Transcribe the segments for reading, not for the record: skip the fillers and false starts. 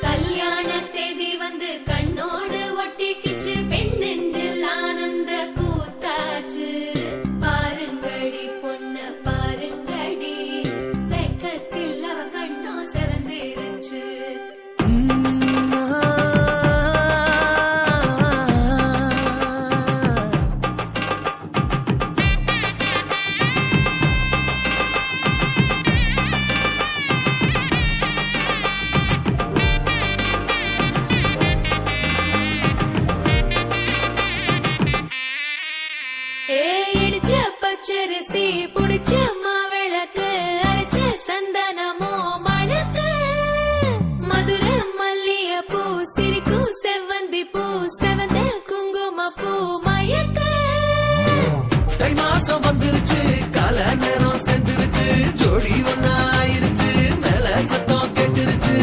கல்யாண தேதி வந்து கண்ணோடு ஒட்டிக்கிச்சு, பெண் நெஞ்சில் ஆனந்த கூத்தாச்சு. பாருங்கடி பொண்ண பாருங்கடி, வெக்கத்தில் அவ கண்ணோ செவந்திருச்சு. இடிச்ச பச்சரிசி புடிச்ச மாவிளக்கு, அரைச்ச சந்தனமோ மணக்கு. மதுர மல்லிய பூ சிரிக்கும் செவ்வந்தி பூ, செவந்த குங்கும பூ மயக்க. தை மாசம் வந்துருச்சு, கால நேரம் சென்றுருச்சு, ஜோடி ஒன்னா ஆயிருச்சு, மேல சத்தம் கேட்டுருச்சு.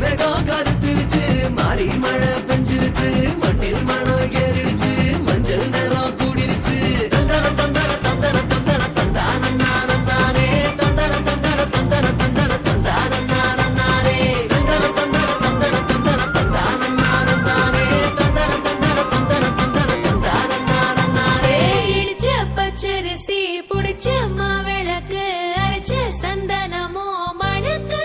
மேகம் கருத்துருச்சு, மாறி மழை பெஞ்சிருச்சு, மண்ணில் மணம் ஏறிடுச்சு, மஞ்சள் நேரம் கூடிருச்சு. தந்தர தந்தர தந்தர தந்தர தந்தானே, தந்தர தந்தர தந்தர தந்தர தந்தானே, தந்தர தந்தர தந்தர தந்தர தந்தானே, தந்தர தந்தர தந்தர தந்தர தந்தானே. இடிச்ச பச்சரிசி புடிச்ச மாவிளக்கு, அரைச்ச சந்தனமோ மணக்கு.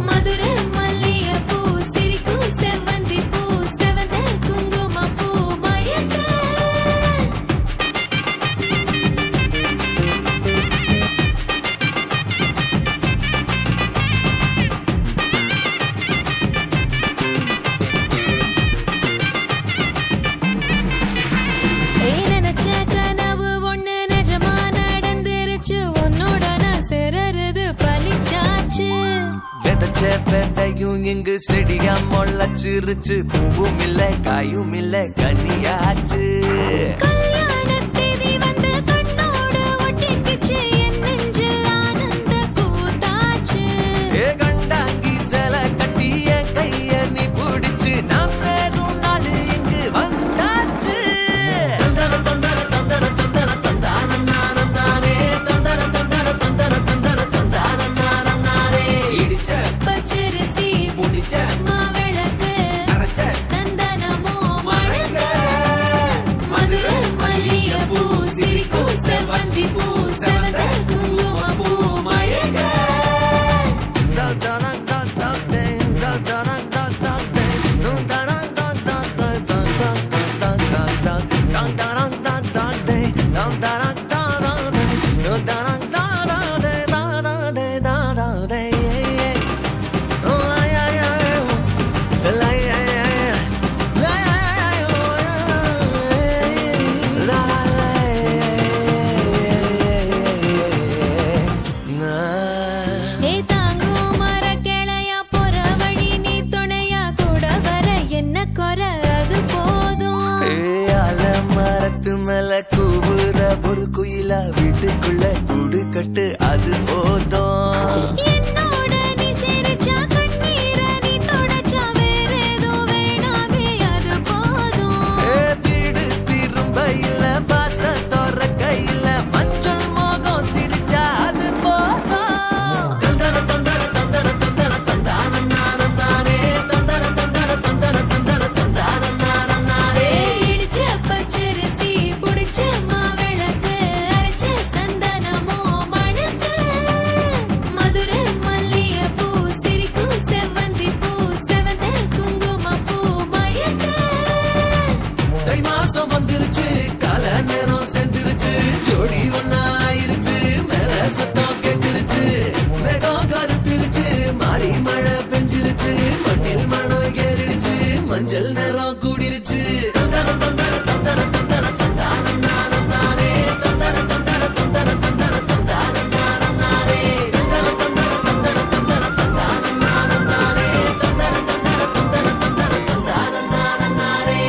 மதுர மல்லிய பூ சிரிக்கும் செவ்வந்தி பூ, செவந்த குங்கும பூ மயக்க. நினைச்ச கனவு ஒண்ணு நிஜமா நடந்துருச்சு, உன்னோட நான் சிறருது பலிச்சாச்சு. விதைச்ச விதையும் இங்கு செடியா முளைச்சிருச்சு, பூவும் இல்ல காயும் இல்ல கனியாச்சு. கல்யாண தேதி வந்து கண்ணோடு ஒட்டிக்கிச்சு, என் நெஞ்சில் ஆனந்த கூத்தாச்சு. ஏ கண்டாங்கி சில கட்டி என் கைய நீ பிடிச்சு, நாம் சேரும் நாள் இங்கு வந்தாச்சு. தந்தர தந்தர தந்தர தந்தர தந்தானே, தந்தர தந்தர தந்தர தந்தர தந்தானே. இடிச்ச பச்சரிசி புடிச்ச மாவிளக்கு, அரைச்ச சந்தனமோ மணக்க. மதுர மல்லிய பூ சிரிக்கும் செவ்வந்தி பூ, செவந்த குங்கும பூ மயக்க. ஏ தாங்கும் மரக்கிளையா, போற வழி நீ துணையா, கூட வர என்ன குறை அது போதும். மரத்து மேல கூவுற ஒரு குயிலா, வீட்டுக்குள்ள கூடு கட்டு அது போதும். என்னோட நீ சிரிச்சா, கண்ணீர நீ தொடச்சா, வேற ஏதோ வேணாமே அது போதும். வீடு திரும்ப இல்ல, பாச தோற கையில, மஞ்சள் மோகம் சிரிச்சா அது போதும். தந்தர தந்தர தந்தர தந்தர தந்தானே, தந்தர தந்தர தந்தர தந்தர தந்தானே. இடிச்ச பச்சரிசி புடிச்ச மாவிளக்கு, அரைச்ச சந்தனமோ மணக்க. மதுர மல்லிய பூ சிரிக்கும் செவ்வந்தி பூ, செவந்த குங்கும பூ மயக்க. தை மாசம் வந்துருச்சு, கால நேரம் சென்றுருச்சு, ஜோடி ஒன்னா ஆயிருச்சு, மேல சத்தம் கேட்டுருச்சு, மேகம் கருத்துருச்சு, மாறி மழை பெஞ்சிருச்சு, மண்ணில் மணம் ஏறிடுச்சு, மஞ்சள் நேரம் கூடிருச்சு. தந்தர தந்தர தந்தர தந்தர தந்தானே, தந்தர தந்தர தந்தர தந்தர தந்தானே, தந்தர தந்தர தந்தர தந்தர தந்தானே, தந்தர தந்தர தந்தர தந்தர தந்தானே.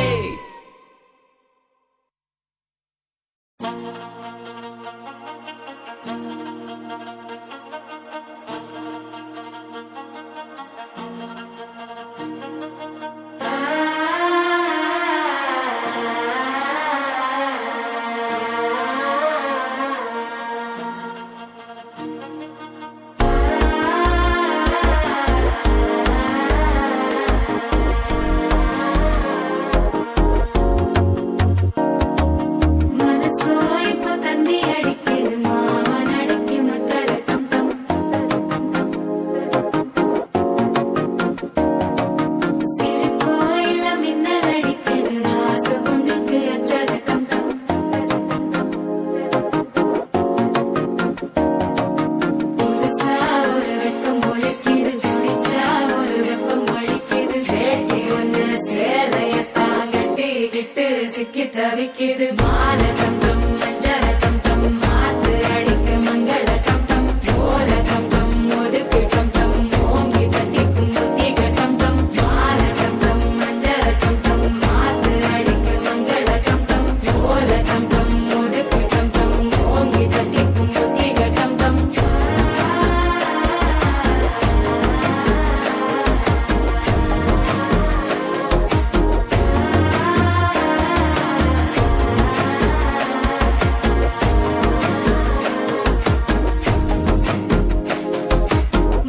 விட்டு சிக்கி தவிக்குது மாலை டம் டம் மஞ்சள டம் டம் மாத்து அடிக்க மங்கள டம் டம் ஓல டம் டம் ஒதுக்கு டம் டம் ஓங்கி தட்டிக்கும் புத்திக டம் டம் மாலை டம் டம் மஞ்சள டம் டம் மாத்து அடிக்க மங்கள டம் டம் ஓல டம் டம் ஒதுக்கு டம் டம் ஓங்கி தட்டிக்கும் புத்திக டம் டம்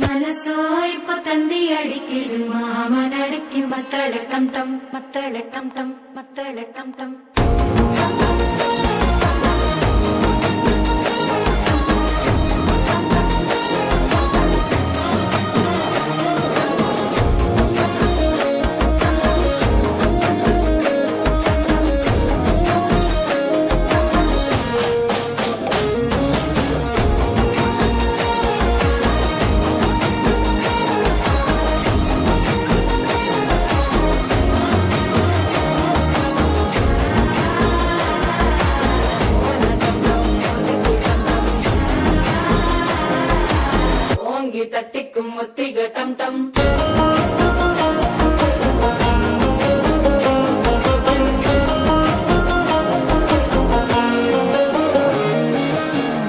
மனசோ இப்ப தந்தி அடிக்குது மாமன் அடிக்கு மத்தள டம் டம் மத்தள டம் டம் மத்தள டம் டம் ஓங்கி தட்டிக்கும் ஒத்திக டம் டம்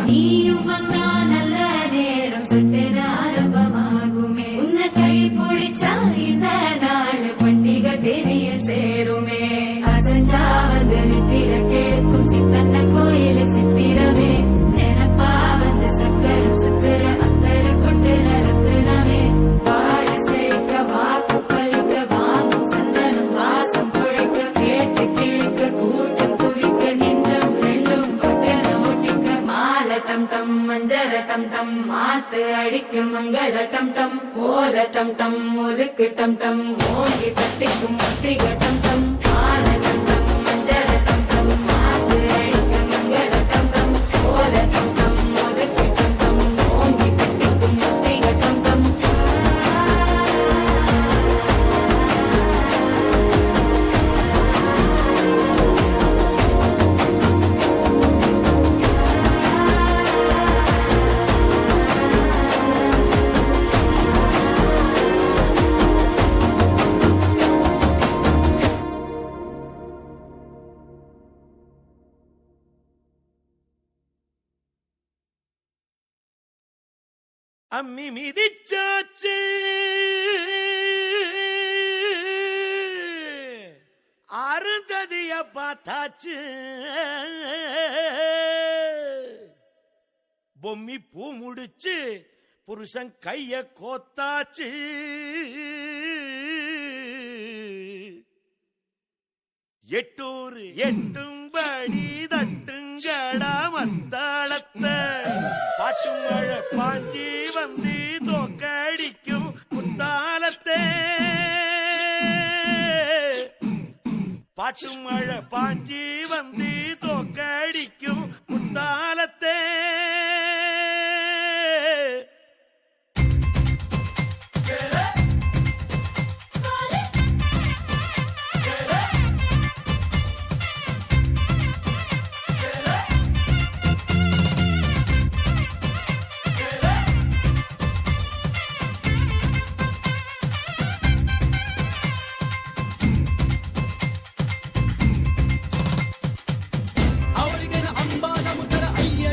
நீயும் வந்தா நல்ல நேரம் சட்டென ஆரம்பமாகுமே உன்னை கை பிடிச்சா இந்த நாள் பண்டிகை தெரிய சேருமே அசஞ்சா வந்து நித்திர கெடுக்கும் சித்தன்ன கோயில சித்திரமே நினப்பா வந்து சக்கர சுத்துற அத்தர கொண்டு நடத்துனமே வாழ செழிக்க வாக்கு பலிக்க வாங்கும் சந்தனம் வாசம் குழைக்க கேட்டு கிழிக்க கூட்டம் குதிக்க நெஞ்சம் ரெண்டும் பட்டன ஒட்டிக்க மாலை டம் டம் மஞ்சர டம் டம் மாத்து அடிக்க மங்கள டம் டம் கோல டம் டம் ஒதுக்கு டம் டம் ஓங்கி தட்டிக்கும் ஒத்திக டம் டம் மாலை டம் டம் மஞ்சர டம் டம் மாத்து அடிக்க மங்கள டம் டம் கோல டம் டம் ஒதுக்கு டம் டம் ஓங்கி தட்டிக்கும் ஒத்திக டம் டம் அம்மி மிதிச்சாச்சு அருந்ததிய பார்த்தாச்சு பொம்மி பூ முடிச்சு புருஷன் கைய கோத்தாச்சு எட்டூர் எட்டும்படி தட்டுங்கடா மத்தாளத்தை பாட்டு மழை பாஞ்சி வந்து தோக்கடிக்கும் குத்தாலத்தே பாட்டு மழை பாஞ்சி வந்து தோக்கடிக்கும் குத்தாலத்தே ಅವರಿಗೆ ಅಂಬಾ ಸಮುದ್ರ ಅಯ್ಯ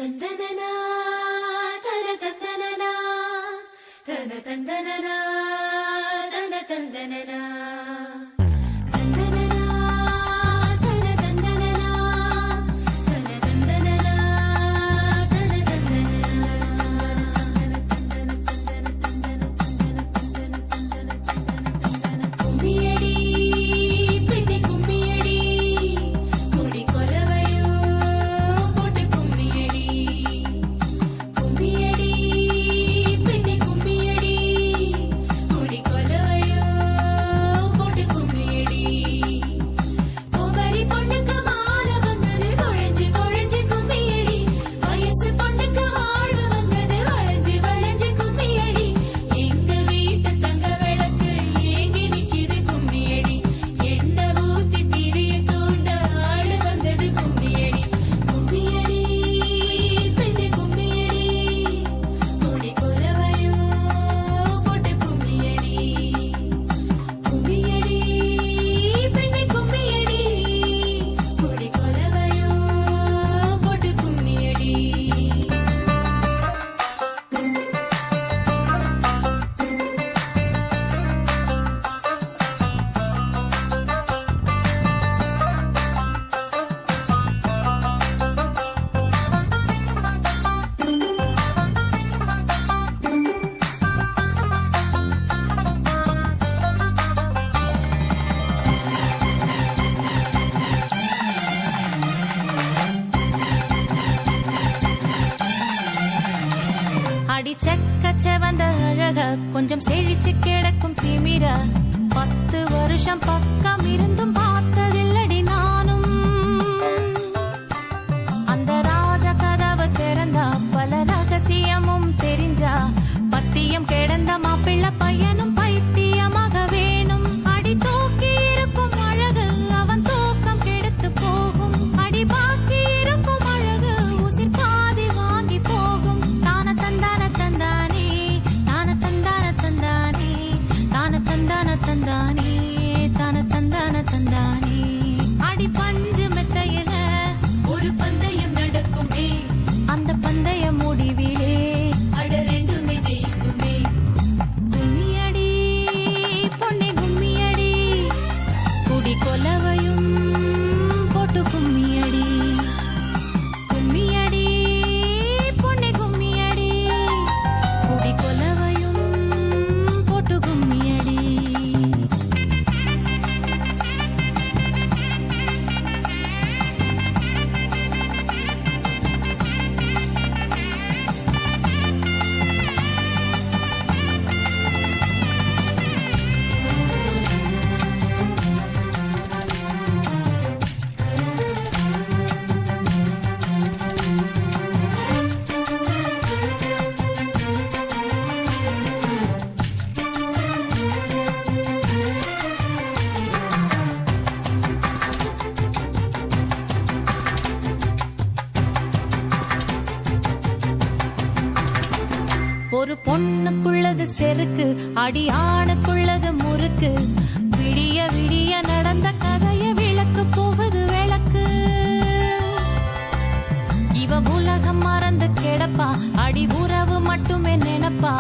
தந்தனனா தன தந்தனனா தன தந்தனனா தன தந்தனனா தந்தனனா தன தந்தனனா தன தந்தனனா தன தந்தனனா கும்மியடி பெண்ணே கும்மியடி குடி கொலவையோ போட்டு கும்மியடி கும்மியடி பெண்ணே கும்மியடி குடி கொலவையோ போட்டு கும்மியடி கோமரி பொண்ணுக்கு மாலை வந்தது குழஞ்சு குழஞ்சு கும்மியடி வயசு பொண்ணுக்கு வாழ்வு வந்தது வளைஞ்சு வளைஞ்சு கும்மியடி எங்க வீட்டு தங்க விளக்கு ஏங்கி நிக்குது கும்மியடி எண்ணெய் ஊத்தி திரிய தூண்ட ஆளு வந்தது கும்மியடி கும்மியடி பெண்ணே கும்மியடி குடி கொலவையோ போட்டு கும்மியடி கும்மியடி பெண்ணே கும்மியடி குடி கொலவையோ போட்டு கும்மியடி அடி செக்கச்ச வந்த அழக கொஞ்சம் செழிச்சு கிடக்கும் திமிரா 10 வருஷம் பக்கம் இருந்தும் பார்த்ததில்லடி நானும் அந்த ராஜ கதவு திறந்தா பல ரகசியமும் தெரிஞ்சா பத்தியம் கிடந்த மாப்பிள்ள பையனும் பைத்தியமாக வேணும் அடி தூக்கி இருக்கும் அழகு அவன் தூக்கம் கெடுத்து போகும் அடி பாக்கி இருக்கும் அழகு உசிர் பாதி வாங்கி போகும் தான தந்தான தந்தானே தான தந்தான தந்தானே தான தந்தான தந்தானே தான தந்தான தந்தானே அடி பஞ்சு மெத்தையில ஒரு பந்தயம் நடக்குமே அந்த பந்தய முடிவிலே அட ரெண்டுமே ஜெயிக்குமே கும்மியடி பொன்னே கும்மியடி குடி கொலவையும் போட்டு கும்மியடி கும்மியடி பொன்னே கும்மியடி குடி கொலவையும் போட்டு கும்மியடி ஒரு பொண்ணுக்குள்ளது செருக்கு அடி ஆணுக்குள்ளது முறுக்கு விடிய விடிய நடந்த கதைய விளக்கு போகுது விளக்கு இவ உலகம் மறந்து கிடப்பா அடி உறவு மட்டுமே நினைப்பா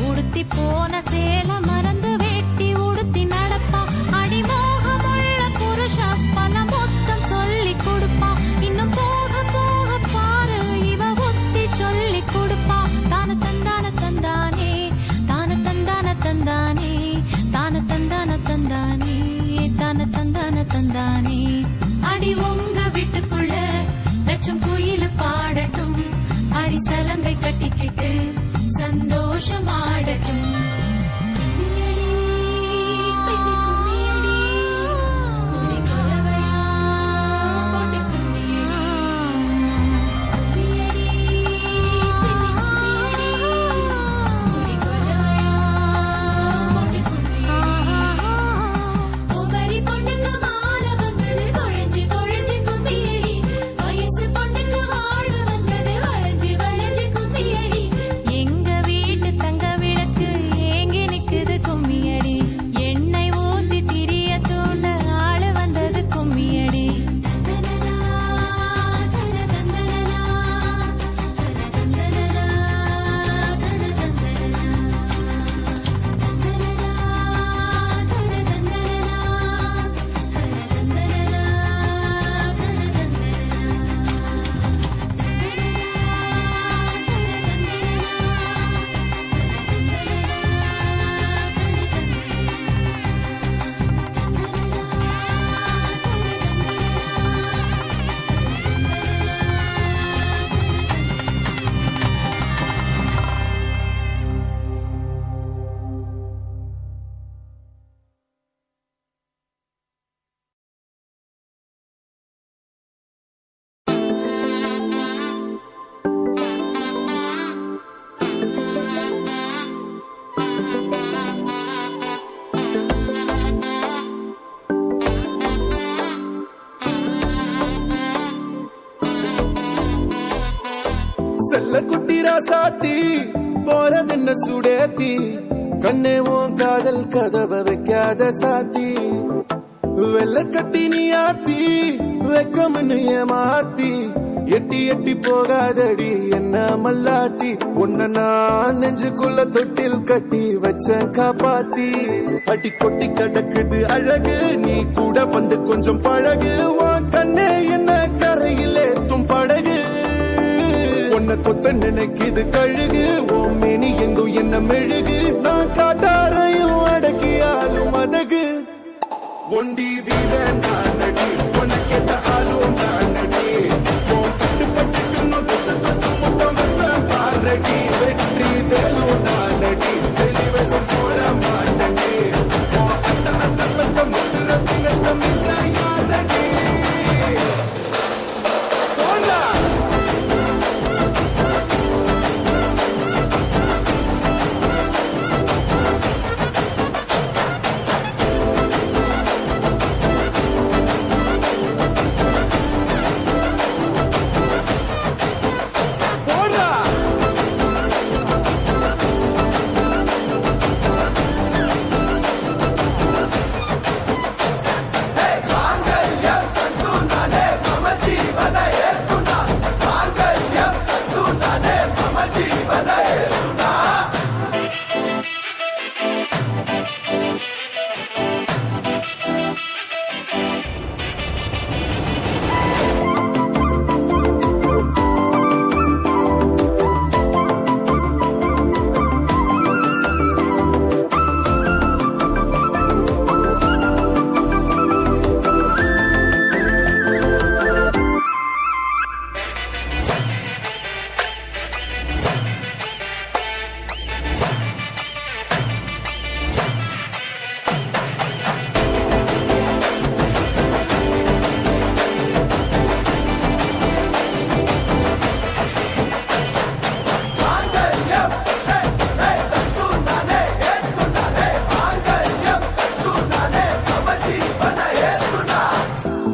உடுத்தி போன சேல மறந்து வேட்டி உடுத்தி நடப்பா அடி மோகமுள்ள புருஷ பல மொத்தம் சொல்லி கொடுப்பா இன்னும் போக போக பாரு இவ ஒத்தி சொல்லி கொடுப்பா தான தந்தான தந்தானே தான தந்தான தந்தானே தான தந்தான தந்தானே தான தந்தான தந்தானே அடி உங்க வீட்டுக்குள்ள லட்சம் குயில் பாடட்டும் அடி சலங்கை கட்டிக்கிட்டு சந்தோஷம் ஆடட்டும் கும்மியடி செல்ல குட்டி ராசாத்தி போறதென்ன சுடேத்தி கண்ணே உன் காதல் கதவை வைக்காத சாத்தி வெள்ள கட்டி நீ ஆத்தி வெக்கம்னு ஏமாத்தி எட்டி எட்டி போகாதடி என்ன மல்லாட்டி உன்ன நான் நெஞ்சுக்குள்ள தொட்டில் கட்டி வச்ச காப்பாத்தி அடி கொட்டி கிடக்குது அழகு நீ கூட வந்து கொஞ்சம் பழகு உன் கண்ணே என்ன கரையில் ஏத்தும் படகு உன்னை கொத்த நினைக்குது கழுகு ஓ மேனி எங்கும் என்ன மெழுகு நான் காட்டாரையும் அடக்கியாலும் அதகு ஒண்டி வீர நானடி உனக்கேத்த ஆளும் நானடி உன் கட்டுப்பட்டுக்கணும் முத்தம் பாரடி வெற்றி வேலும் நானடி வெளிவசம் போட மாட்டடி உன் அந்த முத்துரத்தினத்த மிச்ச யாரடி போனா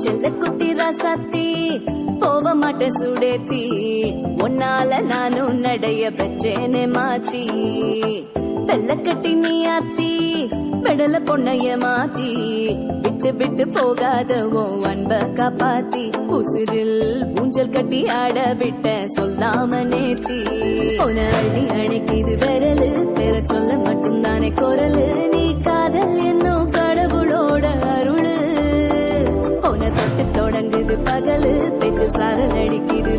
செல்லக்குட்டி ராசாத்தி போக மாட்டேன் சுடேத்தி உன்னால நானும் நடைய பெற்றேனே மாத்தி வெள்ளக்கட்டி நீ ஆத்தி பெடல பொண்ணைய மாத்தி விட்டு விட்டு போகாதவோ அன்ப காப்பாத்தி உசிரில் ஊஞ்சல் கட்டி ஆட விட்ட சொல்லாம நேத்தி உன அள்ளி அணைக்குது விரலு பெற சொல்ல மட்டும்தானே குரலு நீ காதல் என்னும் கடவுளோட அருளு தொட்டு தொடங்குது பகலு பேச்சு சாரல் அடிக்குது